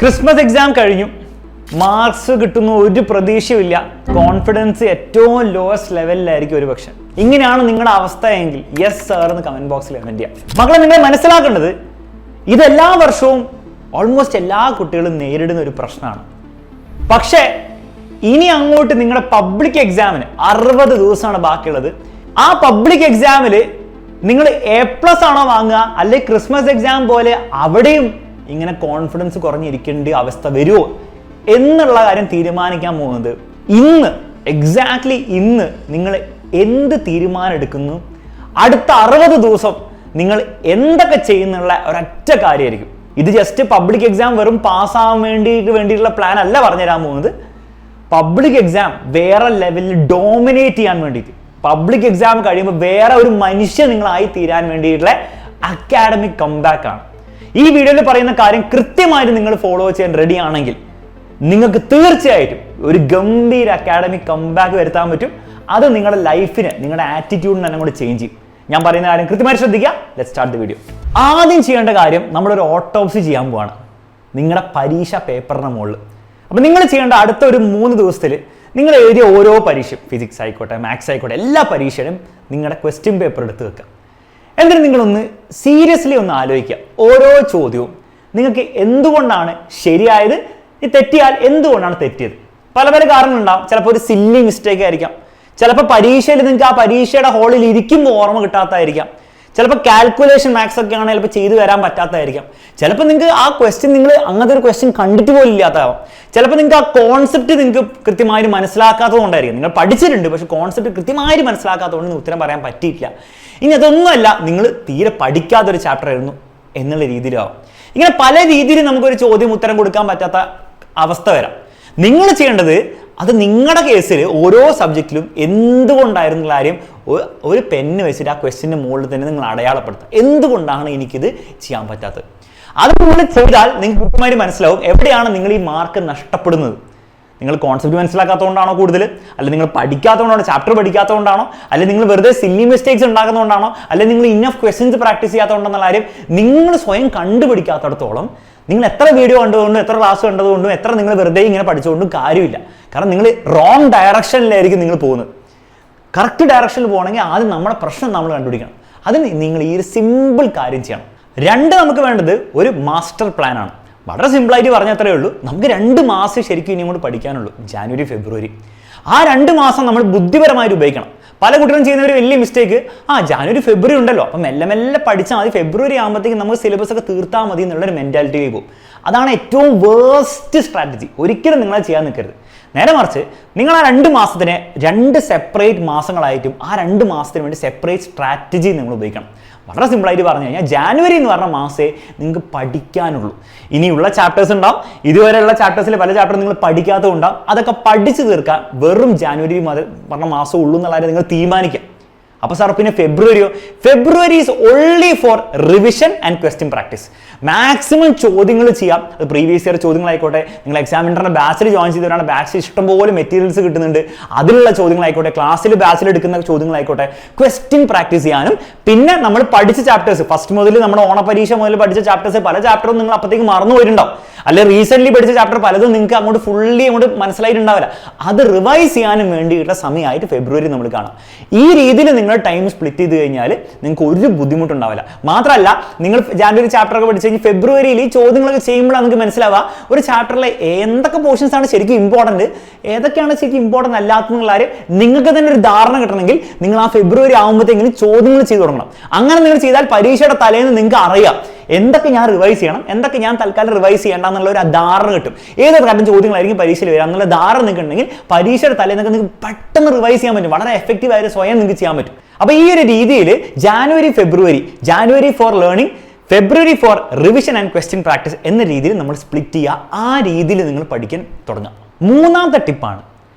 Christmas exam കഴിഞ്ഞു, marks കിട്ടുന്ന ഒരു പ്രതീക്ഷയുമില്ല, കോൺഫിഡൻസ് ഏറ്റവും ലോവസ്റ്റ് ലെവലിലായിരിക്കും ഒരു പക്ഷെ. ഇങ്ങനെയാണ് നിങ്ങളുടെ അവസ്ഥ എങ്കിൽ യെസ് സാർ എന്ന് കമന്റ് ബോക്സിൽ കമന്റ് ചെയ്യാം. മക്കളെ, നിങ്ങൾ മനസ്സിലാക്കേണ്ടത് ഇതെല്ലാ വർഷവും ഓൾമോസ്റ്റ് എല്ലാ കുട്ടികളും നേരിടുന്ന ഒരു പ്രശ്നമാണ്. പക്ഷേ ഇനി അങ്ങോട്ട് നിങ്ങളുടെ പബ്ലിക് എക്സാമിന് 60 ദിവസമാണ് ബാക്കിയുള്ളത്. ആ പബ്ലിക് എക്സാമിൽ നിങ്ങൾ A+ ആണോ വാങ്ങുക, അല്ലെങ്കിൽ ക്രിസ്മസ് എക്സാം പോലെ അവിടെയും ഇങ്ങനെ കോൺഫിഡൻസ് കുറഞ്ഞിരിക്കേണ്ട അവസ്ഥ വരുമോ എന്നുള്ള കാര്യം തീരുമാനിക്കാൻ പോകുന്നത് ഇന്ന്, എക്സാക്ട്ലി ഇന്ന് നിങ്ങൾ എന്ത് തീരുമാനം എടുക്കുന്നു, അടുത്ത 60 ദിവസം നിങ്ങൾ എന്തൊക്കെ ചെയ്യുന്നുള്ള ഒരൊറ്റ കാര്യമായിരിക്കും. ഇത് ജസ്റ്റ് പബ്ലിക് എക്സാം വെറും പാസ്സാവാൻ വേണ്ടിയിട്ടുള്ള പ്ലാൻ അല്ല പറഞ്ഞുതരാൻ പോകുന്നത്. പബ്ലിക് എക്സാം വേറെ ലെവലിൽ ഡോമിനേറ്റ് ചെയ്യാൻ വേണ്ടിയിട്ട്, പബ്ലിക് എക്സാം കഴിയുമ്പോൾ വേറെ ഒരു മനുഷ്യൻ നിങ്ങളായി തീരാൻ വേണ്ടിയിട്ടുള്ള അക്കാഡമിക് കംബാക്ക് ആണ്. ഈ വീഡിയോയിൽ പറയുന്ന കാര്യം കൃത്യമായിട്ട് നിങ്ങൾ ഫോളോ ചെയ്യാൻ റെഡി ആണെങ്കിൽ നിങ്ങൾക്ക് തീർച്ചയായിട്ടും ഒരു ഗംഭീര അക്കാഡമിക് കംബാക്ക് വരുത്താൻ പറ്റും. അത് നിങ്ങളുടെ ലൈഫിനെ, നിങ്ങളുടെ ആറ്റിറ്റ്യൂഡിനെ തന്നെ കൂടെ ചേഞ്ച് ചെയ്യും. ഞാൻ പറയുന്ന കാര്യം കൃത്യമായി ശ്രദ്ധിക്കുക. Let's start the video. ആദ്യം ചെയ്യേണ്ട കാര്യം, നമ്മളൊരു ഓട്ടോപ്സി ചെയ്യാൻ പോവാണ് നിങ്ങളുടെ പരീക്ഷ പേപ്പറിന് മുകളിൽ. അപ്പം നിങ്ങൾ ചെയ്യേണ്ട അടുത്ത ഒരു 3 ദിവസത്തിൽ നിങ്ങൾ എഴുതിയ ഓരോ പരീക്ഷയും, ഫിസിക്സ് ആയിക്കോട്ടെ, മാത്സ് ആയിക്കോട്ടെ, എല്ലാ പരീക്ഷയിലും നിങ്ങളുടെ ക്വസ്റ്റ്യൻ പേപ്പർ എടുത്ത് വെക്കുക. എന്നിട്ട് നിങ്ങളൊന്ന് സീരിയസ്ലി ഒന്ന് ആലോചിക്കുക. ഓരോ ചോദ്യവും നിങ്ങൾക്ക് എന്തുകൊണ്ടാണ് ശരിയായത്, തെറ്റിയാൽ എന്തുകൊണ്ടാണ് തെറ്റിയത്. പല പല കാരണങ്ങളുണ്ടാവും. ചിലപ്പോൾ ഒരു സില്ലി മിസ്റ്റേക്ക് ആയിരിക്കാം, ചിലപ്പോൾ പരീക്ഷയിൽ നിങ്ങൾക്ക് ആ പരീക്ഷയുടെ ഹോളിൽ ഇരിക്കുമ്പോൾ ഓർമ്മ കിട്ടാത്തതായിരിക്കാം, ചിലപ്പോൾ കാൽക്കുലേഷൻ മാത്സ് ഒക്കെ ആണെങ്കിൽ ചിലപ്പോൾ ചെയ്തു വരാൻ പറ്റാത്തതായിരിക്കാം, ചിലപ്പോൾ നിങ്ങൾക്ക് ആ ക്വസ്റ്റ്യൻ നിങ്ങൾ അങ്ങനത്തെ ഒരു ക്വസ്റ്റ്യൻ കണ്ടിട്ട് പോലും ഇല്ലാത്തതാവാം, ചിലപ്പോൾ നിങ്ങൾക്ക് ആ കോൺസെപ്റ്റ് നിങ്ങൾക്ക് കൃത്യമായിട്ട് മനസ്സിലാക്കാത്തത് കൊണ്ടായിരിക്കും. നിങ്ങൾ പഠിച്ചിട്ടുണ്ട്, പക്ഷെ കോൺസെപ്റ്റ് കൃത്യമായിട്ട് മനസ്സിലാക്കാത്തതുകൊണ്ട് ഉത്തരം പറയാൻ പറ്റിയിട്ടില്ല. ഇനി അതൊന്നുമല്ല, നിങ്ങൾ തീരെ പഠിക്കാത്തൊരു ചാപ്റ്റർ ആയിരുന്നു എന്നുള്ള രീതിയിലാവും. ഇങ്ങനെ പല രീതിയിൽ നമുക്കൊരു ചോദ്യം ഉത്തരം കൊടുക്കാൻ പറ്റാത്ത അവസ്ഥ വരാം. നിങ്ങൾ ചെയ്യേണ്ടത്, അത് നിങ്ങളുടെ കേസിൽ ഓരോ സബ്ജക്റ്റിലും എന്തുകൊണ്ടായിരുന്ന കാര്യം ഒരു പെന്ന് വെച്ചിട്ട് ആ ക്വസ്റ്റ്യൻ്റെ മുകളിൽ തന്നെ നിങ്ങൾ അടയാളപ്പെടുത്തുക. എന്തുകൊണ്ടാണ് എനിക്കിത് ചെയ്യാൻ പറ്റാത്തത്. അത് നിങ്ങൾ ചെയ്താൽ നിങ്ങൾക്ക് കൃത്യമായിട്ട് മനസ്സിലാവും എവിടെയാണ് നിങ്ങൾ ഈ മാർക്ക് നഷ്ടപ്പെടുന്നത്. നിങ്ങൾ കോൺസെപ്റ്റ് മനസ്സിലാക്കാത്തതുകൊണ്ടാണോ കൂടുതൽ, അല്ലെങ്കിൽ നിങ്ങൾ പഠിക്കാത്തതുകൊണ്ടാണോ, ചാപ്റ്റർ പഠിക്കാത്തതുകൊണ്ടാണോ, അല്ലെങ്കിൽ നിങ്ങൾ വെറുതെ സില്ലി മിസ്റ്റേക്സ് ഉണ്ടാക്കുന്നതുകൊണ്ടാണോ, അല്ലെങ്കിൽ നിങ്ങൾ ഇനഫ് ക്വസ്റ്റ്യൻസ് പ്രാക്ടീസ് ചെയ്യാത്തതുകൊണ്ടെന്നുള്ള കാര്യം നിങ്ങൾ സ്വയം കണ്ടുപിടിക്കാത്തടത്തോളം നിങ്ങൾ എത്ര വീഡിയോ കണ്ടതുകൊണ്ടും എത്ര ക്ലാസ് കണ്ടതുകൊണ്ടും എത്ര നിങ്ങൾ വെറുതെ ഇങ്ങനെ പഠിച്ചുകൊണ്ടും കാര്യമില്ല. കാരണം നിങ്ങൾ റോങ് ഡയറക്ഷനിലായിരിക്കും നിങ്ങൾ പോകുന്നത്. കറക്റ്റ് ഡയറക്ഷനിൽ പോകണമെങ്കിൽ ആദ്യം നമ്മുടെ പ്രശ്നം നമ്മൾ കണ്ടുപിടിക്കണം. അതിന് നിങ്ങൾ ഈ ഒരു സിമ്പിൾ കാര്യം ചെയ്യണം. 2 നമുക്ക് വേണ്ടത് ഒരു മാസ്റ്റർ പ്ലാൻ ആണ്. വളരെ സിമ്പിളായിട്ട് പറഞ്ഞത്രേ ഉള്ളൂ. നമുക്ക് 2 മാസം ശരിക്കും ഇനി അങ്ങോട്ട് പഠിക്കാനുള്ളൂ, ജാനുവരി ഫെബ്രുവരി. ആ 2 മാസം നമ്മൾ ബുദ്ധിപരമായിട്ട് ഉപയോഗിക്കണം. പല കുട്ടികളും ചെയ്യുന്ന ഒരു വലിയ മിസ്റ്റേക്ക്, ജാനുവരി ഫെബ്രുവരി ഉണ്ടല്ലോ, അപ്പം മെല്ലെ മെല്ലെ പഠിച്ചാൽ മതി, ഫെബ്രുവരി ആകുമ്പോഴത്തേക്കും നമുക്ക് സിലബസ് ഒക്കെ തീർത്താൽ മതി എന്നുള്ളൊരു മെൻറ്റാലിറ്റിയിൽ പോകും. അതാണ് ഏറ്റവും വേസ്റ്റ് സ്ട്രാറ്റജി. ഒരിക്കലും നിങ്ങൾ ചെയ്യാൻ നിൽക്കരുത്. നേരെ മറിച്ച് നിങ്ങൾ ആ 2 മാസത്തിനെ 2 സെപ്പറേറ്റ് മാസങ്ങളായിട്ടും ആ 2 മാസത്തിന് വേണ്ടി സെപ്പറേറ്റ് സ്ട്രാറ്റജി നിങ്ങൾ ഉപയോഗിക്കണം. വളരെ സിമ്പിളായിട്ട് പറഞ്ഞു കഴിഞ്ഞാൽ ജാനുവരി എന്ന് പറഞ്ഞ മാസമേ നിങ്ങൾക്ക് പഠിക്കാനുള്ളൂ. ഇനിയുള്ള ചാപ്റ്റേഴ്സ് ഉണ്ടാവും, ഇതുവരെയുള്ള ചാപ്റ്റേഴ്സിൽ പല ചാപ്റ്റർ നിങ്ങൾ പഠിക്കാത്തതുണ്ടാവും. അതൊക്കെ പഠിച്ചു തീർക്കാൻ വെറും ജാനുവരി പറഞ്ഞ മാസം ഉള്ളൂ എന്നുള്ള കാര്യം നിങ്ങൾ തീരുമാനിക്കാം. അപ്പോൾ സാർ പിന്നെ ഫെബ്രുവരിയോ? February is only for revision and question practice. Maximum ചോദ്യങ്ങൾ ചെയ്യാം. അത് പ്രീവിയസ് ഇയർ ചോദ്യങ്ങളായിക്കോട്ടെ, നിങ്ങൾ എക്സാമിനറിന്റെ ബാച്ചിൽ ജോയിൻ ചെയ്തവരാണ്, ബാച്ചിൽ ഇഷ്ടംപോലെ മെറ്റീരിയൽസ് കിട്ടുന്നുണ്ട്, അതിലുള്ള ചോദ്യങ്ങളായിക്കോട്ടെ, ക്ലാസ്സിൽ ബാച്ചിൽ എടുക്കുന്ന ചോദ്യങ്ങളായിക്കോട്ടെ, ക്വസ്റ്റ്യൻ പ്രാക്ടീസ് ചെയ്യാനും. പിന്നെ നമ്മൾ പഠിച്ച ചാപ്റ്റേഴ്സ്, ഫസ്റ്റ് മുതൽ നമ്മുടെ ഓണപരീക്ഷ മുതൽ പഠിച്ച ചാപ്റ്റേഴ്സ് പല ചാപ്റ്ററും നിങ്ങൾ അപ്പോഴത്തേക്ക് മറന്നു പോയിട്ടുണ്ടാവും. അല്ലെ റീസെന്റ് പഠിച്ച ചാപ്റ്റർ പലതും നിങ്ങൾക്ക് അങ്ങോട്ട് ഫുള്ളി അങ്ങോട്ട് മനസ്സിലായിട്ടുണ്ടാവില്ല. അത് റിവൈസ് ചെയ്യാനും വേണ്ടിയിട്ടുള്ള സമയമായിട്ട് ഫെബ്രുവരി നമ്മൾ കാണാം. ഈ രീതിയിൽ നിങ്ങൾ ടൈം സ്പ്ലിറ്റ് ചെയ്ത് കഴിഞ്ഞാൽ നിങ്ങൾക്ക് ഒരു ബുദ്ധിമുട്ടുണ്ടാവില്ല. മാത്രമല്ല, നിങ്ങൾ ജാനുവരി ചാപ്റ്റർ ഒക്കെ പഠിച്ചു കഴിഞ്ഞാൽ ഫെബ്രുവരിയിൽ ഈ ചോദ്യങ്ങളൊക്കെ ചെയ്യുമ്പോഴാണ് നിങ്ങൾക്ക് മനസ്സിലാവുക ഒരു ചാപ്റ്ററിലെ എന്തൊക്കെ പോർഷൻസ് ആണ് ശരിക്കും ഇമ്പോർട്ടൻറ്റ്, ഏതൊക്കെയാണ് ശരിക്കും ഇമ്പോർട്ടൻ്റ് അല്ലാത്തതെന്നുള്ള കാര്യം നിങ്ങൾക്ക് തന്നെ ഒരു ധാരണ കിട്ടണമെങ്കിൽ നിങ്ങൾ ആ ഫെബ്രുവരി ആകുമ്പോഴത്തേക്കും ചോദ്യങ്ങൾ ചെയ്ത് തുടങ്ങണം. അങ്ങനെ നിങ്ങൾ ചെയ്താൽ പരീക്ഷയുടെ തലേന്ന് നിങ്ങൾക്ക് അറിയാം എന്തൊക്കെ ഞാൻ റിവൈസ് ചെയ്യണം, എന്തൊക്കെ ഞാൻ തൽക്കാലം റിവൈസ് ചെയ്യേണ്ട എന്നുള്ള ഒരു ധാരണ കിട്ടും. ഏത് തരം ചോദ്യങ്ങളായിരിക്കും പരീക്ഷയിൽ വരിക എന്നുള്ള ധാരണ നിങ്ങൾക്ക് ഉണ്ടെങ്കിൽ പരീക്ഷയുടെ തലേന്നൊക്കെ നിങ്ങൾക്ക് പെട്ടെന്ന് റിവൈസ് ചെയ്യാൻ പറ്റും. വളരെ എഫക്റ്റീവ് ആയിട്ട് സ്വയം നിങ്ങൾക്ക് ചെയ്യാൻ പറ്റും. അപ്പോൾ ഈ ഒരു രീതിയിൽ January February, January for learning, February for revision and question practice എന്ന രീതിയിൽ നമ്മൾ സ്പ്ലിറ്റ് ചെയ്യുക. ആ രീതിയിൽ നിങ്ങൾ പഠിക്കാൻ തുടങ്ങുക. 3ാമത്തെ ടിപ്പാണ്,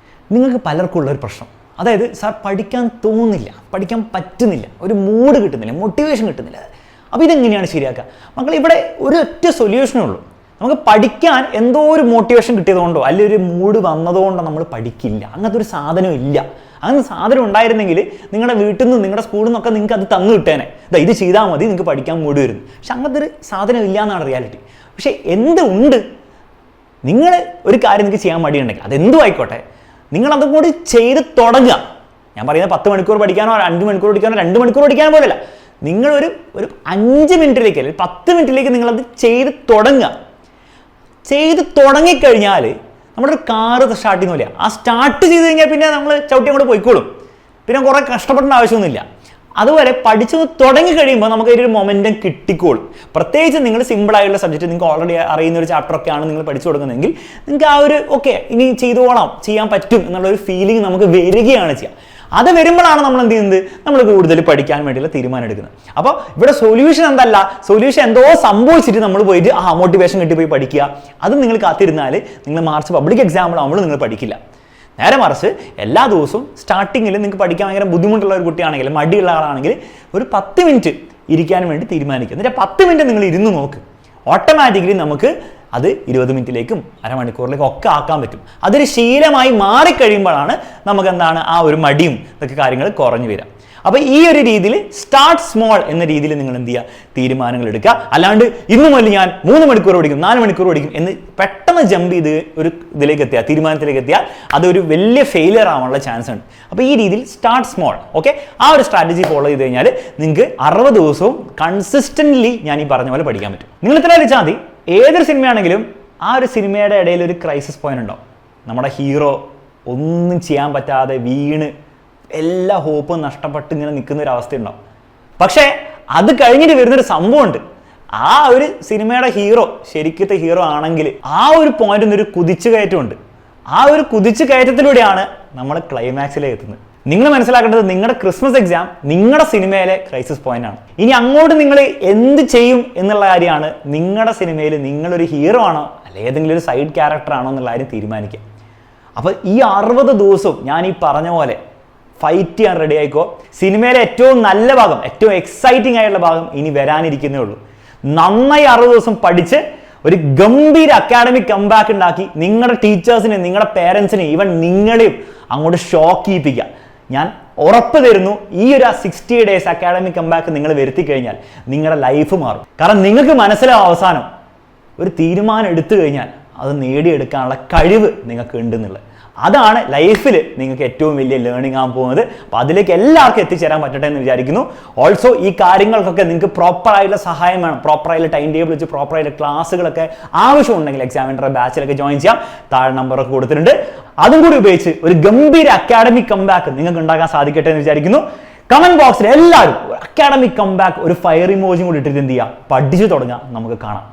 നിങ്ങൾക്ക് പലർക്കും ഉള്ള ഒരു പ്രശ്നം. അതായത് സാർ പഠിക്കാൻ തോന്നുന്നില്ല, പഠിക്കാൻ പറ്റുന്നില്ല, ഒരു മൂഡ് കിട്ടുന്നില്ല, മോട്ടിവേഷൻ കിട്ടുന്നില്ല. അപ്പോൾ ഇതെങ്ങനെയാണ് ശരിയാക്കുക? മക്കൾ, ഇവിടെ ഒരൊറ്റ സൊല്യൂഷനേ ഉള്ളൂ. നമുക്ക് പഠിക്കാൻ എന്തോ ഒരു മോട്ടിവേഷൻ കിട്ടിയതുകൊണ്ടോ അല്ലെങ്കിൽ ഒരു മൂഡ് വന്നതുകൊണ്ടോ നമ്മൾ പഠിക്കില്ല. അങ്ങനത്തെ ഒരു സാധനം ഇല്ല. അങ്ങനെ സാധനം ഉണ്ടായിരുന്നെങ്കിൽ നിങ്ങളുടെ വീട്ടിൽ നിന്ന് നിങ്ങളുടെ സ്കൂളിൽ നിന്നൊക്കെ നിങ്ങൾക്ക് അത് തന്നു കിട്ടേനെ. ഇത് ചെയ്താൽ മതി, നിങ്ങൾക്ക് പഠിക്കാൻ മൂഡ് വരുന്നു. പക്ഷെ അങ്ങനത്തെ ഒരു സാധനം ഇല്ല എന്നാണ് റിയാലിറ്റി. പക്ഷെ എന്തുണ്ട്, നിങ്ങൾ ഒരു കാര്യം നിങ്ങൾക്ക് ചെയ്യാൻ മടിയുണ്ടെങ്കിൽ അതെന്തും ആയിക്കോട്ടെ, നിങ്ങൾ അതും കൂടി ചെയ്ത് തുടങ്ങുക. ഞാൻ പറയുന്നത് 10 മണിക്കൂർ പഠിക്കാനോ 5 മണിക്കൂർ പഠിക്കാനോ 2 മണിക്കൂർ പഠിക്കാനോ പോലെയല്ല. നിങ്ങൾ ഒരു 5 മിനിറ്റിലേക്ക് അല്ലെങ്കിൽ 10 മിനിറ്റിലേക്ക് നിങ്ങളത് ചെയ്ത് തുടങ്ങുക. ചെയ്ത് തുടങ്ങിക്കഴിഞ്ഞാൽ നമ്മുടെ ഒരു കാറ് സ്റ്റാർട്ട് ചെയ്യുന്ന പോലെയാണ്. ആ സ്റ്റാർട്ട് ചെയ്ത് കഴിഞ്ഞാൽ പിന്നെ നമ്മൾ ചവിട്ടി അങ്ങോട്ട് പോയിക്കോളും. പിന്നെ കുറേ കഷ്ടപ്പെടേണ്ട ആവശ്യമൊന്നുമില്ല. അതുപോലെ പഠിച്ചു തുടങ്ങി കഴിയുമ്പോൾ നമുക്ക് ഒരു മൊമെൻറ്റം കിട്ടിക്കോളും. പ്രത്യേകിച്ച് നിങ്ങൾ സിമ്പിളായുള്ള സബ്ജക്റ്റ് നിങ്ങൾക്ക് ഓൾറെഡി അറിയുന്ന ഒരു ചാപ്റ്ററൊക്കെയാണ് നിങ്ങൾ പഠിച്ചു കൊടുക്കുന്നതെങ്കിൽ നിങ്ങൾക്ക് ആ ഒരു ഓക്കെ ഇനി ചെയ്തോളാം, ചെയ്യാൻ പറ്റും എന്നുള്ളൊരു ഫീലിംഗ് നമുക്ക് വരികയാണ് ചെയ്യുക. അത് വരുമ്പോഴാണ് നമ്മൾ എന്ത് ചെയ്യുന്നത്, നമ്മൾ കൂടുതൽ പഠിക്കാൻ വേണ്ടിയുള്ള തീരുമാനം എടുക്കുന്നത്. അപ്പോൾ ഇവിടെ സൊല്യൂഷൻ എന്തല്ല, സൊല്യൂഷൻ എന്തോ സംഭവിച്ചിട്ട് നമ്മൾ പോയിട്ട് മോട്ടിവേഷൻ കിട്ടി പോയി പഠിക്കുക. അത് നിങ്ങൾ കാത്തിരുന്നാൽ നിങ്ങൾ മാർച്ച് പബ്ലിക് എക്സാമിലാകുമ്പോൾ നിങ്ങൾ പഠിക്കില്ല. നേരെ മറിച്ച് എല്ലാ ദിവസവും സ്റ്റാർട്ടിങ്ങിൽ നിങ്ങൾക്ക് പഠിക്കാൻ ഭയങ്കര ബുദ്ധിമുട്ടുള്ള ഒരു കുട്ടിയാണെങ്കിൽ, മടിയുള്ള ആളാണെങ്കിൽ ഒരു 10 മിനിറ്റ് ഇരിക്കാൻ വേണ്ടി തീരുമാനിക്കുക. എന്നിട്ട് 10 മിനിറ്റ് നിങ്ങൾ ഇരുന്ന് നോക്ക്. ഓട്ടോമാറ്റിക്കലി നമുക്ക് അത് 20 മിനിറ്റിലേക്കും അരമണിക്കൂറിലേക്കും ഒക്കെ ആക്കാൻ പറ്റും. അതൊരു ശീലമായി മാറിക്കഴിയുമ്പോഴാണ് നമുക്ക് എന്താണ് ആ ഒരു മടിയും ഇതൊക്കെ കാര്യങ്ങൾ കുറഞ്ഞു വരിക. അപ്പോൾ ഈ ഒരു രീതിയിൽ സ്റ്റാർട്ട് സ്മോൾ എന്ന രീതിയിൽ നിങ്ങൾ എന്ത് ചെയ്യുക, തീരുമാനങ്ങൾ എടുക്കുക. അല്ലാണ്ട് ഇന്നു മുതൽ ഞാൻ 3 മണിക്കൂർ പഠിക്കും 4 മണിക്കൂർ പഠിക്കും എന്ന് പെട്ടെന്ന് ജമ്പ് ചെയ്ത് ഒരു ഇതിലേക്ക് എത്തിയാൽ, തീരുമാനത്തിലേക്ക് എത്തിയാൽ അതൊരു വലിയ ഫെയിലിയർ ആവാനുള്ള ചാൻസ് ഉണ്ട്. അപ്പോൾ ഈ രീതിയിൽ സ്റ്റാർട്ട് സ്മോൾ, ഓക്കെ, ആ ഒരു സ്ട്രാറ്റജി ഫോളോ ചെയ്ത് കഴിഞ്ഞാൽ നിങ്ങൾക്ക് 60 ദിവസവും കൺസിസ്റ്റൻ്റ്ലി ഞാൻ ഈ പറഞ്ഞ പോലെ പഠിക്കാൻ പറ്റും. നിങ്ങൾ ഇത്ര വെച്ചാൽ മതി. ഏതൊരു സിനിമയാണെങ്കിലും ആ ഒരു സിനിമയുടെ ഇടയിൽ ഒരു ക്രൈസിസ് പോയിന്റ് ഉണ്ടാവും. നമ്മുടെ ഹീറോ ഒന്നും ചെയ്യാൻ പറ്റാതെ വീണ് എല്ലാ ഹോപ്പും നഷ്ടപ്പെട്ട് ഇങ്ങനെ നിൽക്കുന്ന ഒരു അവസ്ഥ ഉണ്ടാവും. പക്ഷേ അത് കഴിഞ്ഞിട്ട് വരുന്നൊരു സംഭവമുണ്ട്. ആ ഒരു സിനിമയുടെ ഹീറോ ശരിക്കത്തെ ഹീറോ ആണെങ്കിൽ ആ ഒരു പോയിന്റിൽ നിന്നൊരു കുതിച്ചു കയറ്റമുണ്ട്. ആ ഒരു കുതിച്ചു കയറ്റത്തിലൂടെയാണ് നമ്മൾ ക്ലൈമാക്സിലേക്ക് എത്തുന്നത്. നിങ്ങൾ മനസ്സിലാക്കേണ്ടത് നിങ്ങളുടെ ക്രിസ്മസ് എക്സാം നിങ്ങളുടെ സിനിമയിലെ ക്രൈസിസ് പോയിന്റ് ആണ്. ഇനി അങ്ങോട്ട് നിങ്ങൾ എന്ത് ചെയ്യും എന്നുള്ള കാര്യമാണ് നിങ്ങളുടെ സിനിമയിൽ നിങ്ങളൊരു ഹീറോ ആണോ അല്ലെങ്കിൽ ഏതെങ്കിലും ഒരു സൈഡ് ക്യാരക്ടർ ആണോ എന്നുള്ള കാര്യം തീരുമാനിക്കുക. അപ്പോൾ ഈ 60 ദിവസവും ഞാൻ ഈ പറഞ്ഞ പോലെ ഫൈറ്റ് ചെയ്യാൻ റെഡി ആയിക്കോ. സിനിമയിലെ ഏറ്റവും നല്ല ഭാഗം, ഏറ്റവും എക്സൈറ്റിംഗ് ആയിട്ടുള്ള ഭാഗം ഇനി വരാനിരിക്കുന്നേ ഉള്ളൂ. നന്നായി 60 ദിവസം പഠിച്ച് ഒരു ഗംഭീര അക്കാഡമിക് കംബാക്ക് ഉണ്ടാക്കി നിങ്ങളുടെ ടീച്ചേഴ്സിനെ, നിങ്ങളുടെ പേരൻസിനെ, ഈവൻ നിങ്ങളെയും അങ്ങോട്ട് ഷോക്ക് ചെയ്യിപ്പിക്കുക. ഞാൻ ഉറപ്പ് തരുന്നു, ഈ ഒരു 60 ഡേയ്സ് അക്കാഡമിക് കംബാക്ക് നിങ്ങൾ വരുത്തി കഴിഞ്ഞാൽ നിങ്ങളുടെ ലൈഫ് മാറും. കാരണം നിങ്ങൾക്ക് മനസ്സിലാവും അവസാനം ഒരു തീരുമാനം എടുത്തു കഴിഞ്ഞാൽ അത് നേടിയെടുക്കാനുള്ള കഴിവ് നിങ്ങൾക്ക് ഉണ്ടെന്നുള്ളത്. അതാണ് ലൈഫിൽ നിങ്ങൾക്ക് ഏറ്റവും വലിയ ലേണിംഗ് ആകാൻ പോകുന്നത്. അപ്പോൾ അതിലേക്ക് എല്ലാവർക്കും എത്തിച്ചേരാൻ പറ്റട്ടെ എന്ന് വിചാരിക്കുന്നു. ഓൾസോ ഈ കാര്യങ്ങൾക്കൊക്കെ നിങ്ങൾക്ക് പ്രോപ്പറായിട്ടുള്ള സഹായം വേണം. പ്രോപ്പറായിട്ടുള്ള ടൈം ടേബിൾ വെച്ച് പ്രോപ്പറായിട്ടുള്ള ക്ലാസ്സുകളൊക്കെ ആവശ്യമുണ്ടെങ്കിൽ എക്സാമിനറുടെ ബാച്ചിലൊക്കെ ജോയിൻ ചെയ്യാം. താഴെ നമ്പറൊക്കെ കൊടുത്തിട്ടുണ്ട്. അതും കൂടി ഉപയോഗിച്ച് ഒരു ഗംഭീര അക്കാഡമിക് കംബാക്ക് നിങ്ങൾക്ക് ഉണ്ടാക്കാൻ സാധിക്കട്ടെ എന്ന് വിചാരിക്കുന്നു. കമന്റ് ബോക്സിൽ എല്ലാവരും അക്കാഡമിക് കംബാക്ക് ഒരു ഫയർ ഇമോജി കൂടി ഇട്ടിട്ട് എന്ത് ചെയ്യുക, പഠിച്ചു തുടങ്ങാം. നമുക്ക് കാണാം.